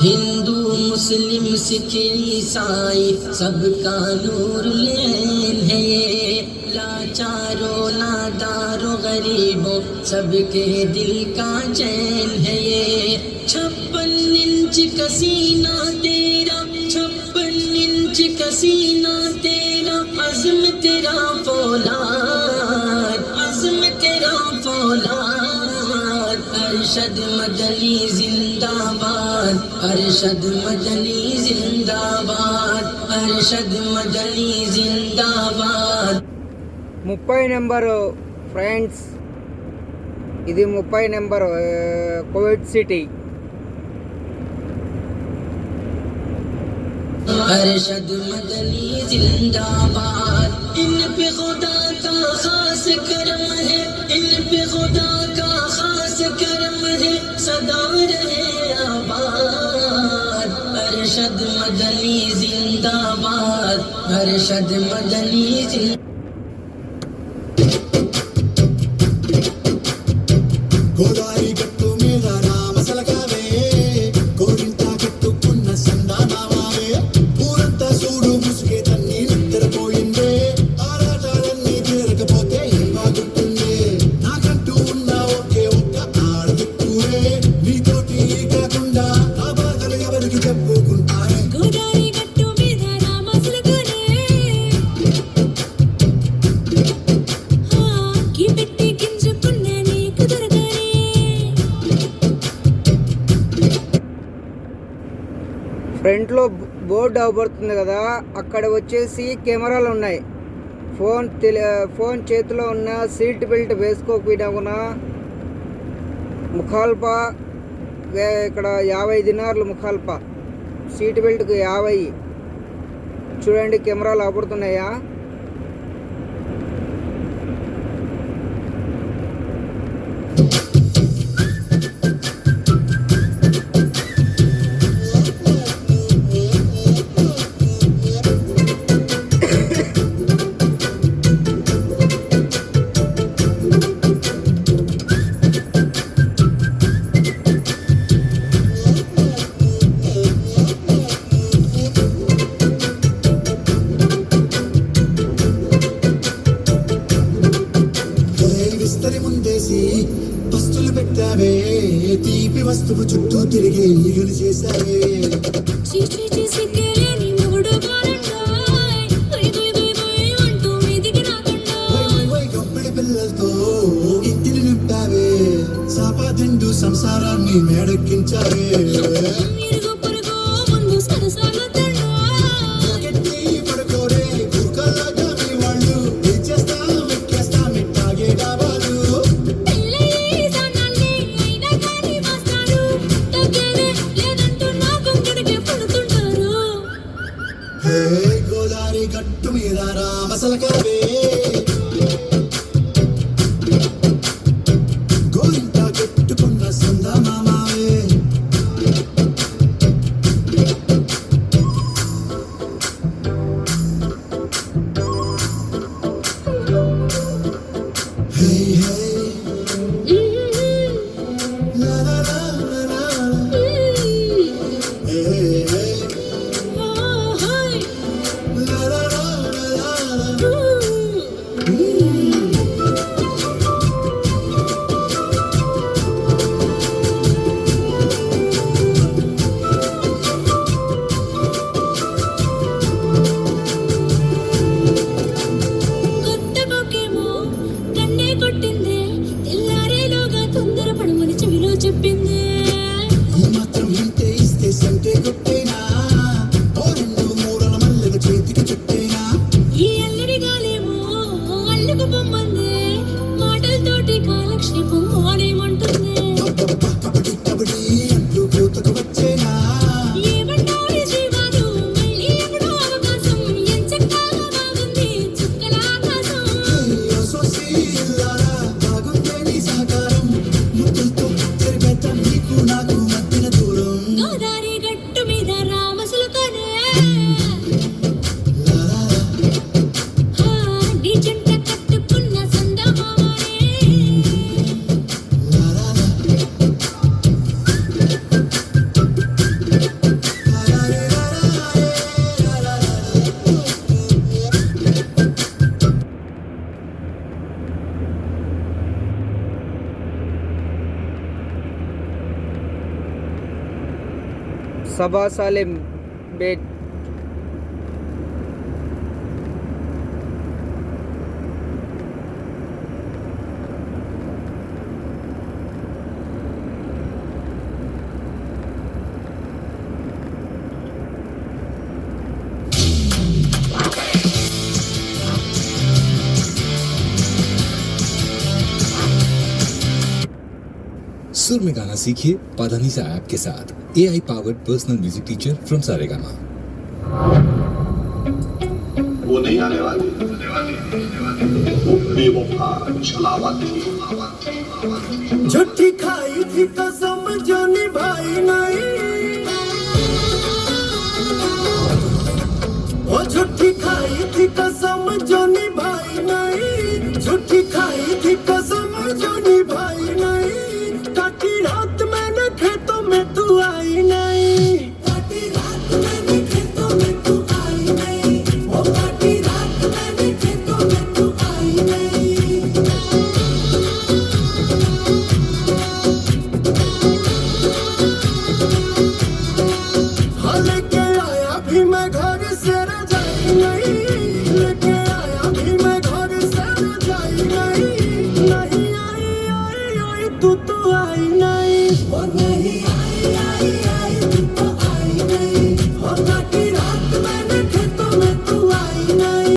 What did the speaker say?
हिंदू मुस्लिम सिख ईसाई सबका नूर लेन है ये। लाचारों नादारों गरीबों सबके दिल का चैन है ये। 56 इंच का सीना तेरा, 56 इंच का सीना तेरा, अज़्म तेरा फौलाद, अज़्म तेरा फौलाद। अरशद मदनी जिंदाबाद, अरशद मदनी जिंदाबाद, अरशद मदनी जिंदाबाद। 30 నెంబరు ఫ్రెండ్స్, ఇది 30 number Kuwait city. Arshad Madani जिंदाबाद। इन पे खुदा का खास करम है, इन पे खुदा का खास करम है, सदा रहे आबाद। अरशद मदनी जिंदाबाद, अरशद मदनी जिंदाबाद। గోదావరి గట్టు మీద రామ సలకావే, గోరింటా కట్టుకున్న సందామావే, ఊరంతా చూడు ముసుగే తన్ని నిద్రపోయిందే, ఆరాటాలన్నీ తీరకపోతే ఏం బాగుంటుందే, నాకంటూ ఉన్న ఒకే ఒక్క ఆడదిక్కువే, నీతోటి కాకుండా నా బాధలు ఎవరికి చెప్పుకుంటానే. గోదావరి గట్టు మీద రామ సలకావే, కి పెట్టి గింజుకున్న నీకు దొరకనే. ఫ్రంట్లో బోర్డు అవబడుతుంది కదా, అక్కడ వచ్చేసి కెమెరాలు ఉన్నాయి. ఫోన్ చేతిలో ఉన్న సీట్ బెల్ట్ వేసుకోకపోయినా కూడా ముఖాల్పా ఇక్కడ 50 దినార్లు ముఖాల్పా, సీట్ బెల్ట్కి 50. చూడండి కెమెరాలు అవబడుతున్నాయా. విస్తరి ముందేసి పస్తులు పెట్టావే, తీపి వస్తువు చుట్టూ తిరిగి ఈగలు చేశావే. చీచీ సిగ్గలేని మూడు బాలంటాయ్, దొయ్ దొయ్ దొయ్ దొయ్ అంటూ మీదికి రాకుండా. గబ్బడి పిల్లలతో ఇంటిని నింపావే, సాపాదిండు సంసారాన్ని మేడెక్కించావే. ఇరుగు పొరుగు ముందు సరసాలతండా, గట్టి పడుకోరే కుక్కలాగా మీ వాళ్ళు, ఇచ్చేస్తాం ఎక్కేస్తాం ఇట్టాగే కావాలి. పెళ్ళయి సన్నాన్ని అయినా కానీ వస్తారు, తగ్గేదే లేదంటూ నా కొంగుడికి పడుతుంటారు. హే గోదావరి గట్టు మీద రామ సలకావే, గోరింటా కట్టుకున్న సందమామావే. హే హే లా లా లా లా లా, హే హే ఓ హాయ్ లా లా లా లా లా. सबा साले बे सुर में गाना सीखिए पाधानीसा ऐप के साथ AI powered personal music teacher from Saregama. वो नहीं आने वाली वो बेवफा छलावती झूठी खाई थी कसम जो निभाई नहीं